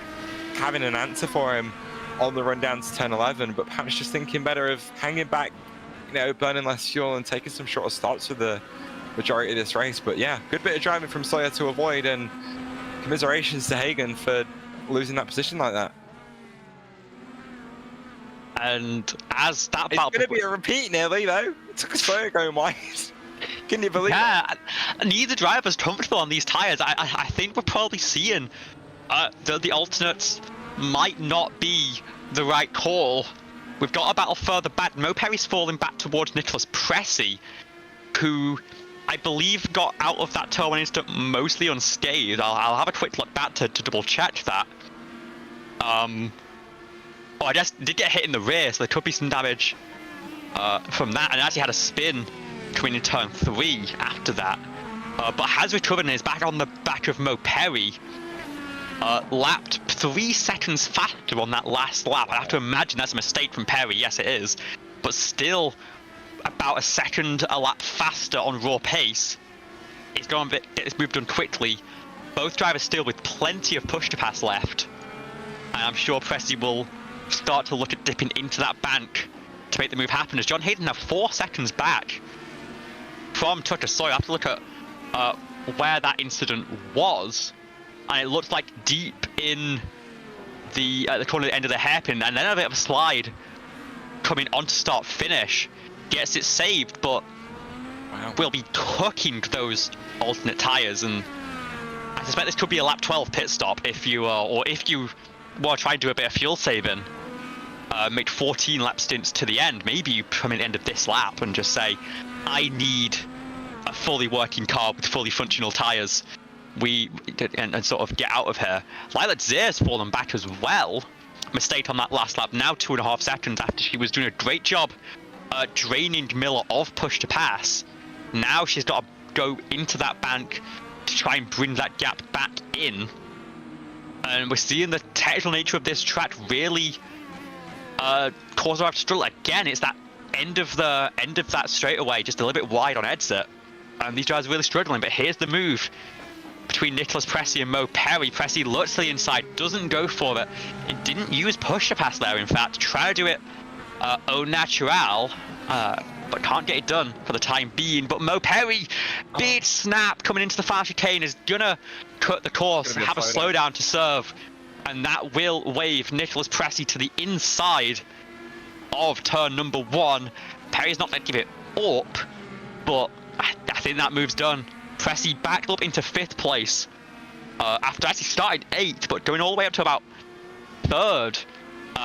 having an answer for him on the run down to turn 11, but perhaps just thinking better of hanging back, you know, burning less fuel and taking some shorter starts for the majority of this race. But yeah, good bit of driving from Sawyer to avoid, and commiserations to Hagen for losing that position like that. And as that it's going to be a repeat nearly though. It took Sawyer going wide. Can you believe that? Yeah, neither driver's comfortable on these tires. I think we're probably seeing the alternates might not be the right call. We've got a battle further back. Mo Perry's falling back towards Nicholas Pressey, who I believe got out of that turn 1 instant mostly unscathed. I'll have a quick look back to double check that. Oh, I just did get hit in the rear, so there could be some damage from that, and actually had a spin coming in turn 3 after that. But has recovered and is back on the back of Mo Perry. Lapped 3 seconds faster on that last lap. I have to imagine that's a mistake from Perry. Yes, it is. But still about a second a lap faster on raw pace. It's going to get this move done quickly. Both drivers still with plenty of push to pass left. And I'm sure Pressey will start to look at dipping into that bank to make the move happen, as John Hayden now 4 seconds back from Tucker Sawyer. I have to look at where that incident was, and it looked like deep in the corner at the end of the hairpin, and then a bit of a slide coming on to start finish, gets it saved, but will be tucking those alternate tires, and I suspect this could be a lap 12 pit stop if you want to try and do a bit of fuel saving. Make 14 lap stints to the end. Maybe you come in the end of this lap and just say, I need a fully working car with fully functional tires. And sort of get out of here. Lilat Zir's fallen back as well. Mistake on that last lap. Now 2.5 seconds after she was doing a great job draining Miller of push to pass. Now she's got to go into that bank to try and bring that gap back in. And we're seeing the technical nature of this track really cause her to struggle again. It's that end of that straightaway, just a little bit wide on exit, and these drivers are really struggling. But here's the move between Nicholas Pressy and Mo Perry. Pressy looks to the inside, doesn't go for it. It didn't use push to pass there, in fact. Try to do it au natural, but can't get it done for the time being. But Mo Perry, big snap coming into the final chicane, is gonna cut the course, have a slowdown to serve, and that will wave Nicholas Pressy to the inside of turn number 1. Perry's not going to give it up, but I think that move's done. Pressy backed up into 5th place after actually started 8th, but going all the way up to about 3rd,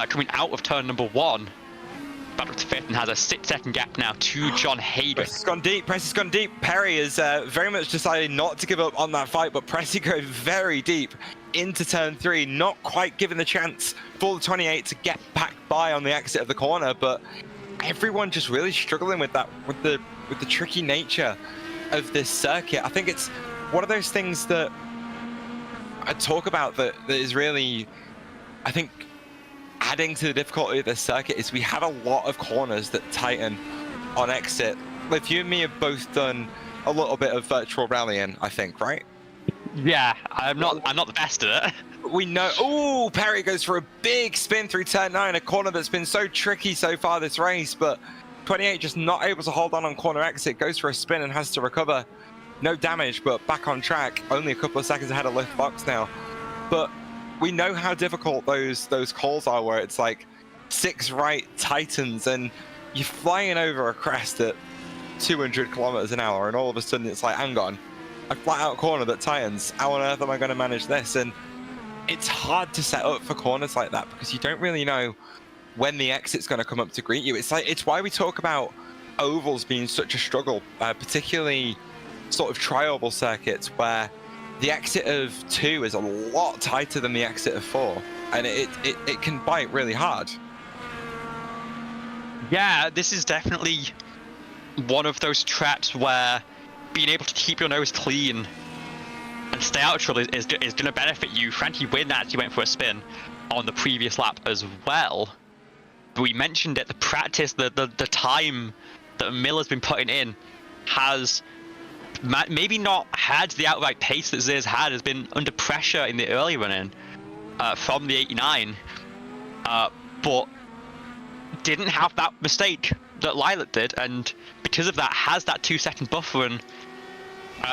coming out of turn number 1. Back up to 5th and has a 6-second gap now to John Hayden. Pressy's gone deep. Pressy's gone deep. Perry has very much decided not to give up on that fight, but Pressy goes very deep into turn 3, not quite given the chance for the 28 to get back by on the exit of the corner. But everyone just really struggling with that, with the tricky nature of this circuit. I think it's one of those things that I talk about that is really, I think, adding to the difficulty of this circuit is we have a lot of corners that tighten on exit. Like, you and me have both done a little bit of virtual rallying, I think, right? Yeah, I'm not the best at it. We know. Oh, Perry goes for a big spin through turn 9, a corner that's been so tricky so far this race, but 28 just not able to hold on corner exit, goes for a spin and has to recover. No damage, but back on track, only a couple of seconds ahead of lift box now. But we know how difficult those calls are, where it's like 6 right tightens and you're flying over a crest at 200 kilometers an hour, and all of a sudden it's like, hang on, a flat out corner that tightens. How on earth am I going to manage this? And it's hard to set up for corners like that because you don't really know when the exit's going to come up to greet you. It's why we talk about ovals being such a struggle, particularly sort of tri-oval circuits where the exit of 2 is a lot tighter than the exit of 4, and it can bite really hard. Yeah, this is definitely one of those tracks where being able to keep your nose clean and stay out of trouble is going to benefit you. Frankie Wynn actually went for a spin on the previous lap as well. But we mentioned it, the practice, the time that Miller's been putting in has maybe not had the outright pace that Zir's had, has been under pressure in the early run-in from the 89, but didn't have that mistake that Lilat did, and because of that has that 2-second buffer. And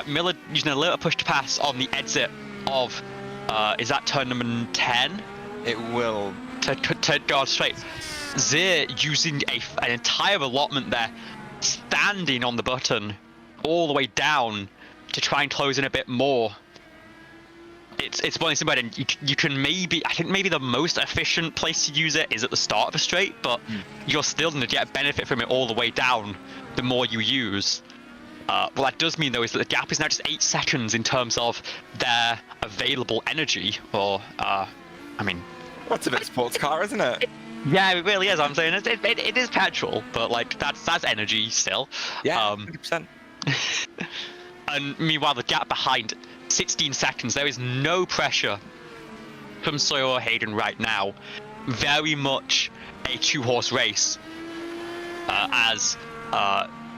Miller using a little push to pass on the exit of is that turn number 10? It will to go straight. Zir using an entire allotment there, standing on the button all the way down to try and close in a bit more. It's one thing, and you can maybe, I think maybe the most efficient place to use it is at the start of a straight, but you're still going to get benefit from it all the way down the more you use. What that does mean though is that the gap is now just 8 seconds in terms of their available energy, or I mean, what's a bit sports car, isn't it? Yeah, it really is. I'm saying it is petrol, but like that's energy still. Yeah, 100%. And meanwhile, the gap behind 16 seconds. There is no pressure from Sawyer or Hayden right now. Very much a 2-horse race, as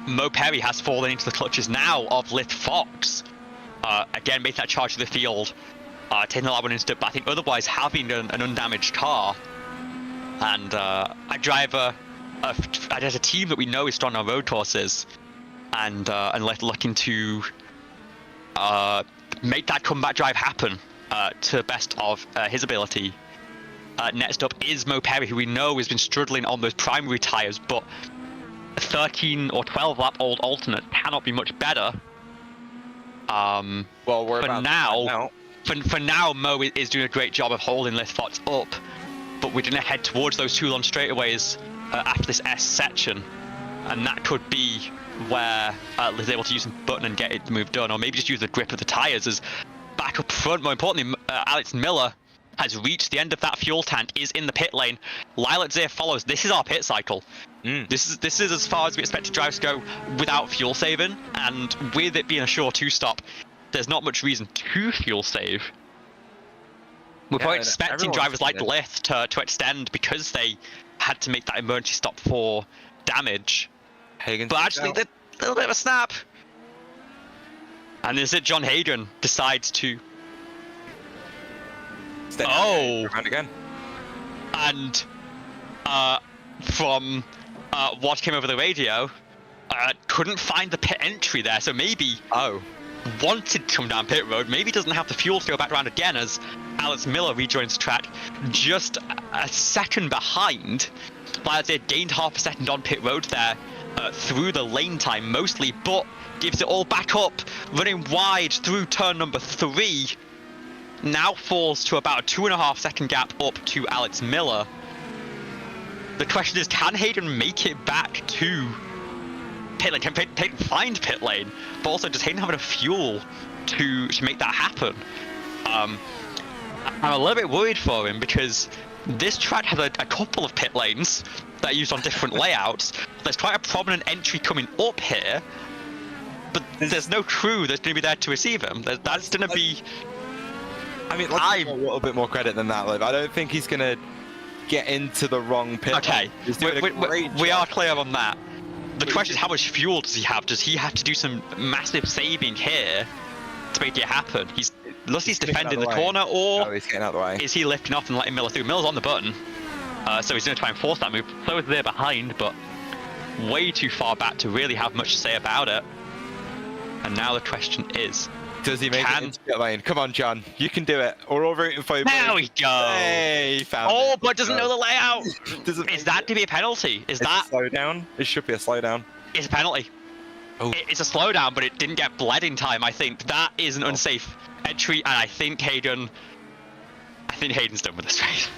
Mo Perry has fallen into the clutches now of Lith Fox. Again, making that charge to the field, taking a lot of instant, but I think otherwise having an undamaged car. And I drive there's a team that we know is strong on road courses, and looking to make that comeback drive happen to the best of his ability. Next up is Motegi, who we know has been struggling on those primary tyres, but 13 or 12 lap old alternate cannot be much better. Well, we're for about now. For now, Mo is doing a great job of holding Lithfox up, but we're going to head towards those 2 long straightaways after this S section, and that could be where Liz is able to use some button and get the move done, or maybe just use the grip of the tyres as back up front. More importantly, Alex Miller has reached the end of that fuel tank, is in the pit lane. Lilac Zir follows. This is our pit cycle. This is as far as we expect drivers to go without fuel saving, and with it being a sure 2-stop, there's not much reason to fuel save. We're probably expecting drivers like Lith to extend because they had to make that emergency stop for damage. Hagen's but actually, a little bit of a snap. And is it John Hagen decides to... Around again. And from what came over the radio, couldn't find the pit entry there, so maybe wanted to come down pit road, maybe doesn't have the fuel to go back around again as Alex Miller rejoins the track just a second behind. But they gained half a second on pit road there through the lane time mostly, but gives it all back up, running wide through turn number 3. Now falls to about a 2.5 second gap up to Alex Miller. The question is, can Hayden make it back to pit lane? Can Hayden find pit lane? But also, does Hayden have enough fuel to make that happen? I'm a little bit worried for him because this track has a couple of pit lanes that are used on different layouts. There's quite a prominent entry coming up here, but there's no crew that's going to be there to receive him. That's going to be... I mean, let's give him a little bit more credit than that, Liv. I don't think he's going to get into the wrong pit. Okay, we are clear on that. The question is, how much fuel does he have? Does he have to do some massive saving here to make it happen? He's defending the corner, or he's getting out of the way. Is he lifting off and letting Miller through? Miller's on the button, so he's going to try and force that move. So is there behind, but way too far back to really have much to say about it. And now the question is, does he make it into pit lane? Come on, John. You can do it. We're all rooting for you. There we go. Hey, found it. But doesn't know the layout. Is that to be a penalty? Is that a slowdown? It should be a slowdown. It's a penalty. Oh. It's a slowdown, but it didn't get bled in time. I think that is an unsafe entry, and I think Hayden's done with this race.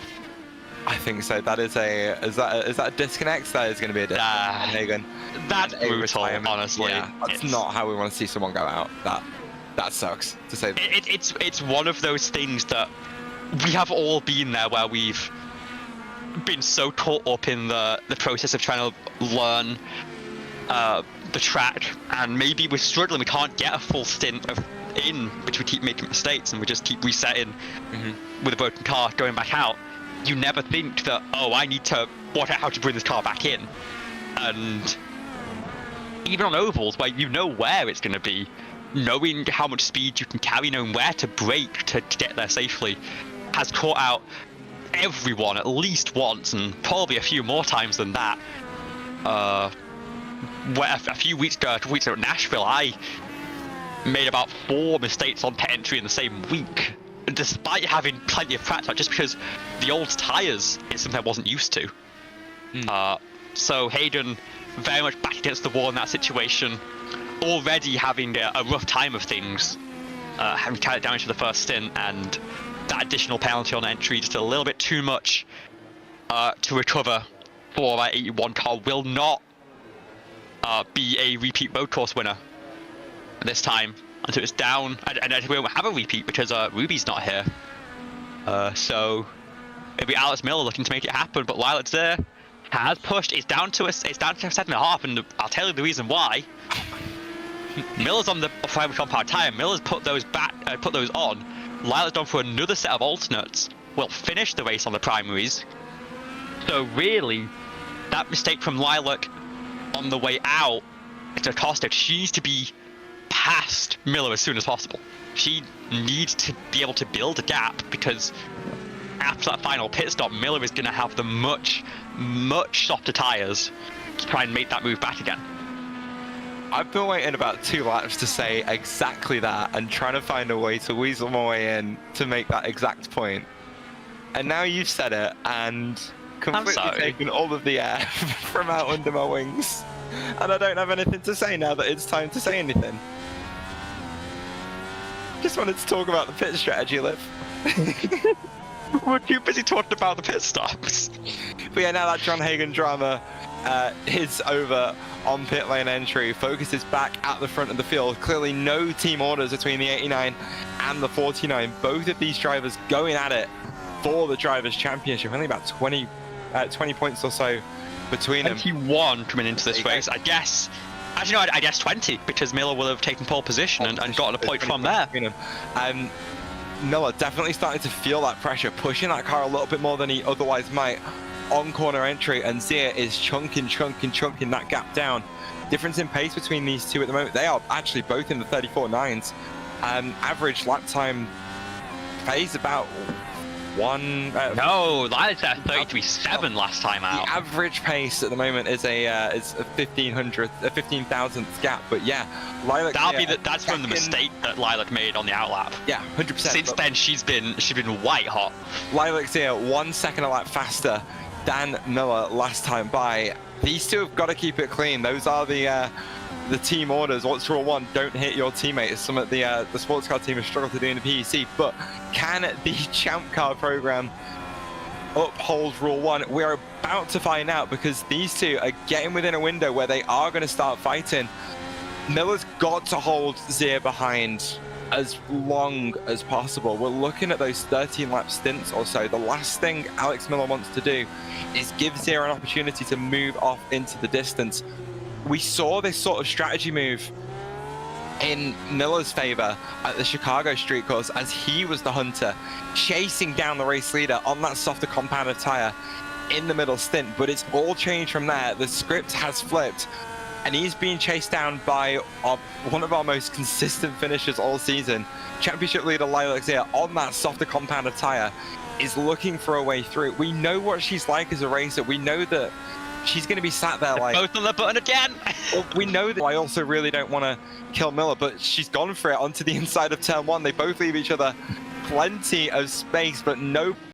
I think so. That is that a disconnect? That is going to be a disconnect. Hagen. That's brutal, honestly. Yeah, that's not how we want to see someone go out. That sucks, to say that. It's one of those things that we have all been there, where we've been so caught up in the process of trying to learn the track, and maybe we're struggling. We can't get a full stint which we keep making mistakes, and we just keep resetting with a broken car, going back out. You never think that, I need to work out how to bring this car back in. And even on ovals, where you know where it's going to be, knowing how much speed you can carry, knowing where to brake to get there safely, has caught out everyone at least once, and probably a few more times than that. Where a few weeks ago at Nashville, I made about 4 mistakes on pit entry in the same week, despite having plenty of practice, just because the old tyres is something I wasn't used to. So Hayden very much back against the wall in that situation, already having a rough time of things, having carried it down into the first stint, and that additional penalty on entry, just a little bit too much to recover for that 81 car. Will not be a repeat road course winner this time until it's down, and we won't have a repeat because Ruby's not here. So it'll be Alex Miller looking to make it happen, but Lilac there has pushed. It's down to 7.5, and I'll tell you the reason why. Miller's on the primary compound tyre. Miller's put those on. Lilac's gone for another set of alternates. Will finish the race on the primaries. So really, that mistake from Lilac on the way out, it's a cost. She needs to be past Miller as soon as possible. She needs to be able to build a gap, because after that final pit stop, Miller is going to have the much softer tyres to try and make that move back again. I've been waiting about 2 laps to say exactly that, and trying to find a way to weasel my way in to make that exact point. and now you've said it, and completely sorry. taken all of the air from out under my wings. And I don't have anything to say now that it's time to say anything. Just wanted to talk about the pit strategy, Liv. We're too busy talking about the pit stops. But yeah, now that John Hagen drama is over on pit lane entry, focus is back at the front of the field. Clearly no team orders between the 89 and the 49. Both of these drivers going at it for the Drivers' Championship. Only about 20 points or so between them. 21 coming into this race, I guess. Actually, no, I guess 20, because Miller will have taken pole position and gotten a point from there. Miller definitely starting to feel that pressure, pushing that car a little bit more than he otherwise might on corner entry, and Zia is chunking that gap down. Difference in pace between these two at the moment. They are actually both in the 34.9s. Average lap time pace about no, Lilac at 33.7 last time out. The average pace at the moment is a 15,000th gap, but yeah, Lilac. That's from the mistake that Lilac made on the outlap. Yeah, 100%. Since then, she's been white hot. Lilac's here 1 second a lap faster than Miller last time by. These two have got to keep it clean. Those are the team orders. What's rule 1? Don't hit your teammates. Some of the sports car team have struggled to do in the PEC, but can the Champ Car program uphold rule 1? We're about to find out, because these two are getting within a window where they are going to start fighting. Miller's got to hold Zia behind as long as possible. We're looking at those 13 lap stints or so. The last thing Alex Miller wants to do is give Zia an opportunity to move off into the distance. We saw this sort of strategy move in Miller's favor at the Chicago Street Course, as he was the hunter chasing down the race leader on that softer compounded tire in the middle stint. But it's all changed from there. The script has flipped, and he's being chased down by one of our most consistent finishers all season. Championship leader Lilac Zia on that softer compounded tire is looking for a way through. We know what she's like as a racer. We know that she's going to be sat there like... Both on the button again! Well, we know that. I also really don't want to kill Miller, but she's gone for it onto the inside of turn 1. They both leave each other plenty of space, but no